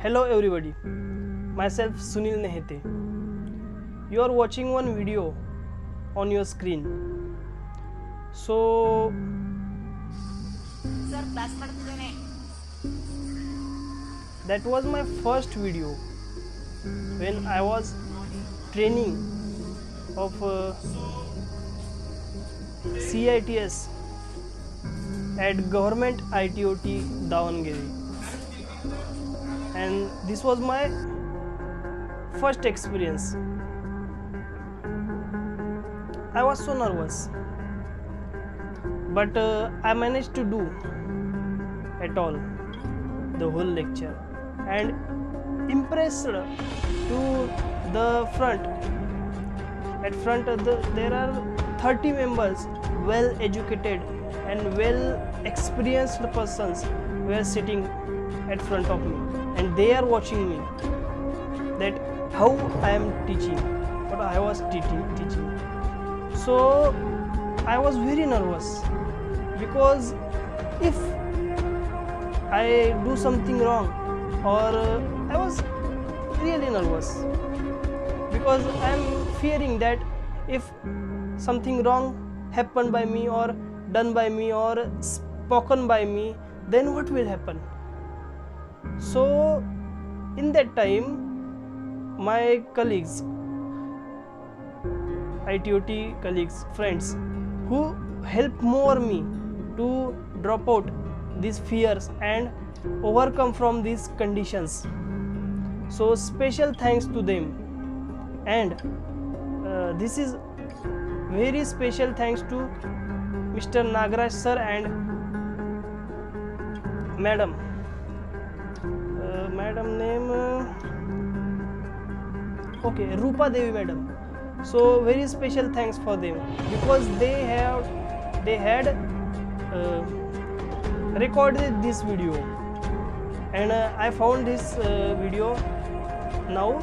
Hello everybody, myself Sunil Nehete. You are watching one video on your screen. So, that was my first video when I was training of CITS at Government ITOT Davangere. And this was my first experience. I was so nervous, but I managed to do at all the whole lecture and impressed to the front. At front there are 30 members, well educated and well experienced persons were sitting at front of me, and they are watching me that how I am teaching, what I was teaching. So I was very nervous because if I do something wrong, or I was really nervous because I am fearing that if something wrong happened by me or done by me or spoken by me, then what will happen? So in that time, my colleagues, ITOT colleagues, friends, who helped more me to drop out these fears and overcome from these conditions. So special thanks to them, and this is very special thanks to Mr. Nagaraj sir and madam. Madam name okay, Rupa Devi madam. So very special thanks for them because they had recorded this video, and I found this video now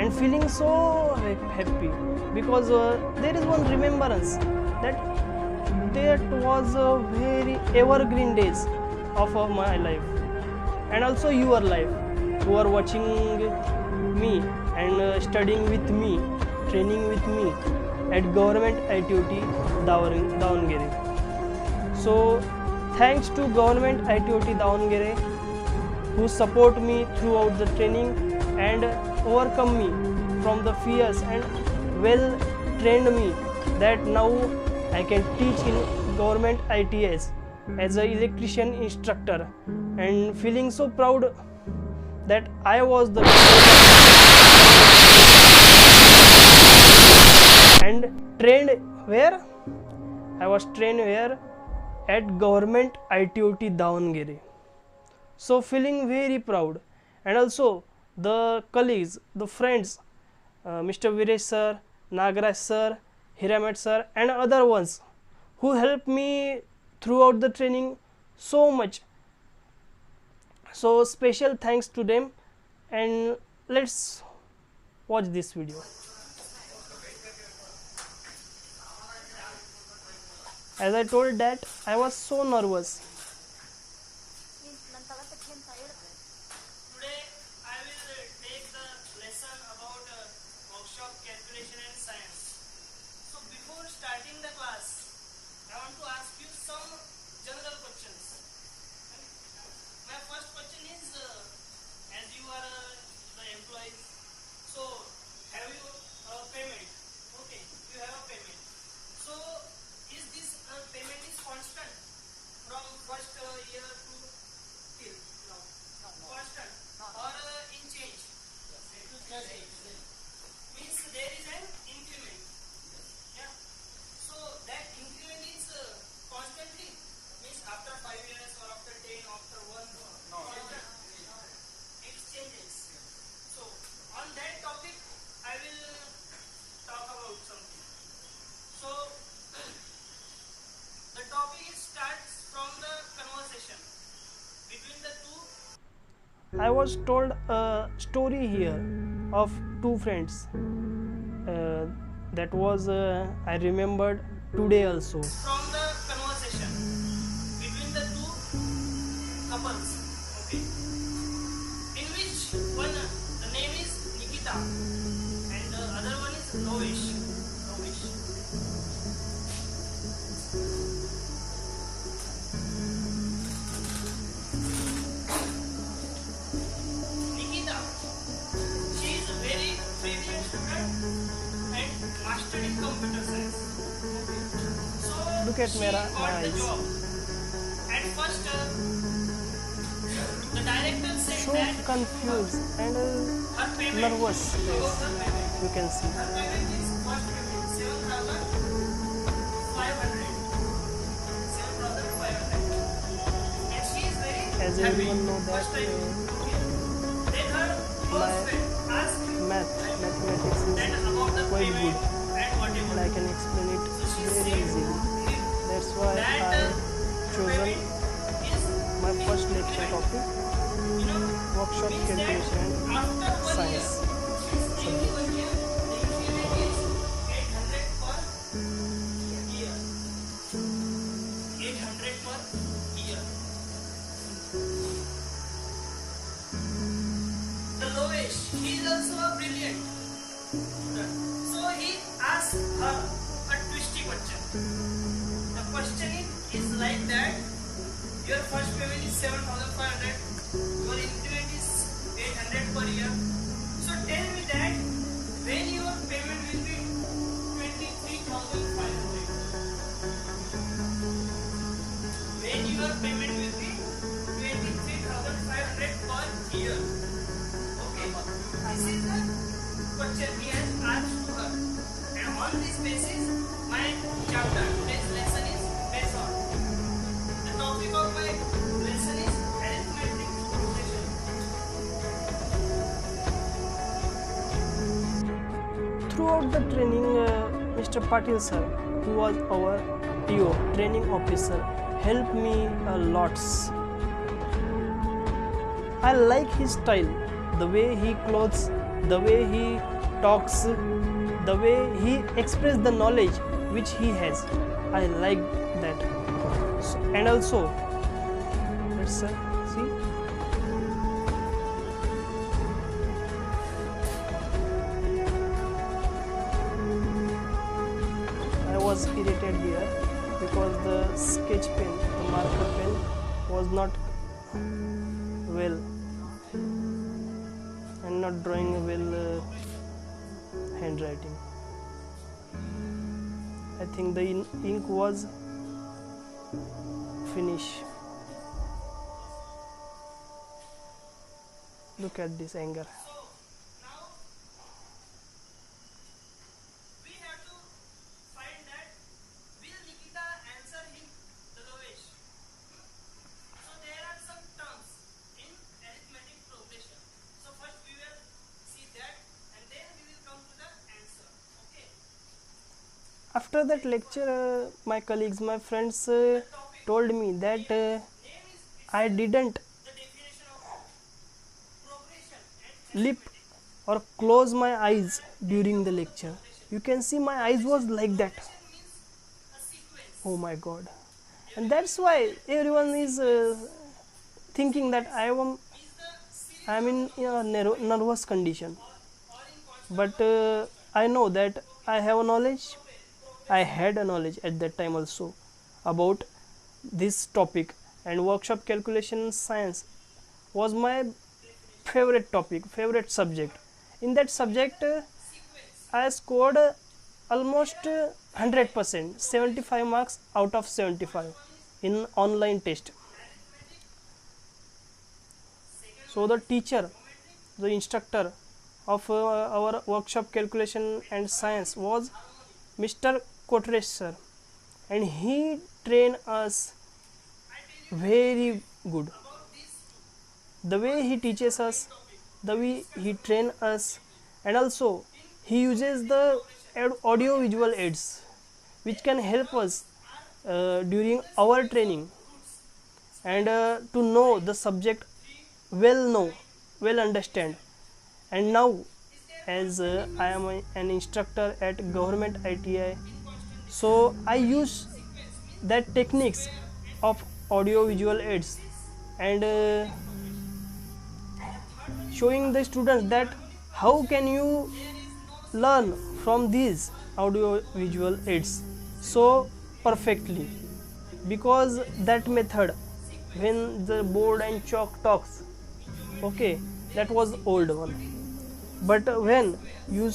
and feeling so happy because there is one remembrance that was a very evergreen days of my life, and also your life who are watching me and studying with me, training with me at Government ITOT Davangere. So thanks to Government ITOT Davangere who support me throughout the training and overcome me from the fears and well trained me that now I can teach in Government ITS as an electrician instructor, and feeling so proud that I was the and trained where? I was trained where? At Government ITOT Davangere. So feeling very proud, and also the colleagues, the friends, Mr. Viresh sir, Nagaraj sir, Hiramet sir and other ones who helped me throughout the training so much. So special thanks to them, and let's watch this video. As I told that I was so nervous. Today I will take the lesson about workshop calculation and science. So before starting the class, I want to ask you some general questions. My first question is, as you are the employees, so have you payment? Okay, you have a payment. So is this payment is constant from first year to till now? Constant or in change? Means there is an increment. Yeah. So that increment is constantly, means after 5 years or after 10, after 1. No. It changes. So on that topic I will talk about something. So the topic starts from the conversation between the two. I was told a story here of two friends. That was I remembered today also. From the conversation between the two couples. Okay. topic, in which one the name is Nikita and the other one is Lovish. Nikita, she is a very brilliant student and mastered in computer science. So Look at she my got the eyes. job. At first, the director said So that confused and her payment, nervous about face, her payment, you can see. her payment is first payment 7,500. And she is very As happy. everyone know that First time. Then her close friend asked mathematics that is about the quite payment good and whatever. and I can explain it So she very said easily. That's why that I chosen payment is my first lecture topic, workshop means that calculation and after 1 science year, subject. 1 year, the increment is 800 per year. 800 per year. The lowest, he is also a brilliant student. So he asked her a twisty question. The question is like that: your first payment is 7,500. Your increment is 800 per year. So tell me that when your payment will be 23,500. When your payment will be 23,500 per year. Okay. This is the question he has asked to her. And on this basis, my chapter, today's lesson is based on. The topic of my lesson is arithmetic progression. Throughout the training, Mr. Patil sir, who was our TO, training officer, helped me a lot. I like his style, the way he clothes, the way he talks, the way he expresses the knowledge which he has. I like that. And also, let's see. I was irritated here because the sketch pen, the marker pen was not well and not drawing well handwriting. I think the ink was finished. Look at this anger. So now we have to find that will Nikita answer him the lowest. So there are some terms in arithmetic progression. So first we will see that and then we will come to the answer. Okay. After that lecture, my colleagues, my friends told me that I didn't The definition of progression and lip or close my eyes during the lecture. You can see my eyes was like that. means a sequence. Oh my god. And that's why everyone is thinking that I'm in a nervous condition. But I know that I have a knowledge. I had a knowledge at that time also about this topic, and workshop calculation science was my favorite topic, favorite subject. In that subject, I scored almost 100%, 75 marks out of 75 in online test. So the teacher, the instructor of our workshop calculation and science was Mr. Kotresh sir, and he trained us very good. The way he teaches us, the way he trains us, and also he uses the audio visual aids which can help us during our training and to know the subject well understand. And now as I am an instructor at government ITI, so I use that techniques of audio visual aids and showing the students that how can you learn from these audio visual aids so perfectly, because that method, when the board and chalk talks, okay, that was old one. But when you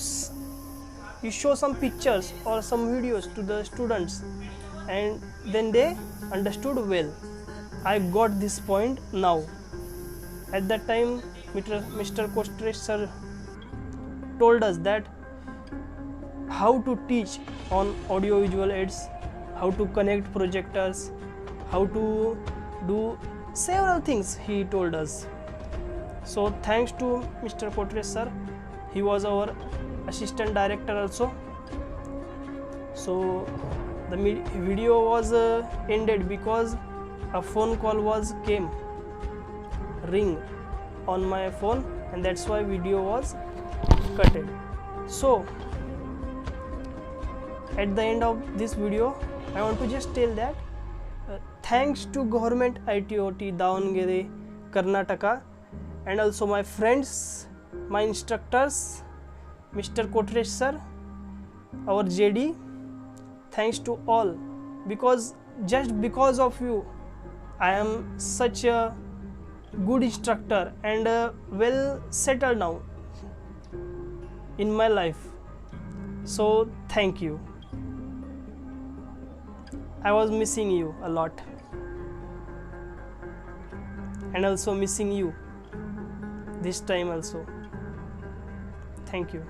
show some pictures or some videos to the students, and then they understood well. I got this point now. At that time, Mr. Kostre sir told us that how to teach on audio visual aids, how to connect projectors, how to do several things he told us. So thanks to Mr. Kostre sir, he was our assistant director also. So the video was ended because a phone call was came ring on my phone, and that's why video was cutted. So at the end of this video, I want to just tell that thanks to government ITOT Davangere Karnataka, and also my friends, my instructors, Mr. Kostre sir, our JD, thanks to all, because just because of you I am such a good instructor and well settled now in my life. So thank you. I was missing you a lot, and also missing you this time also. Thank you.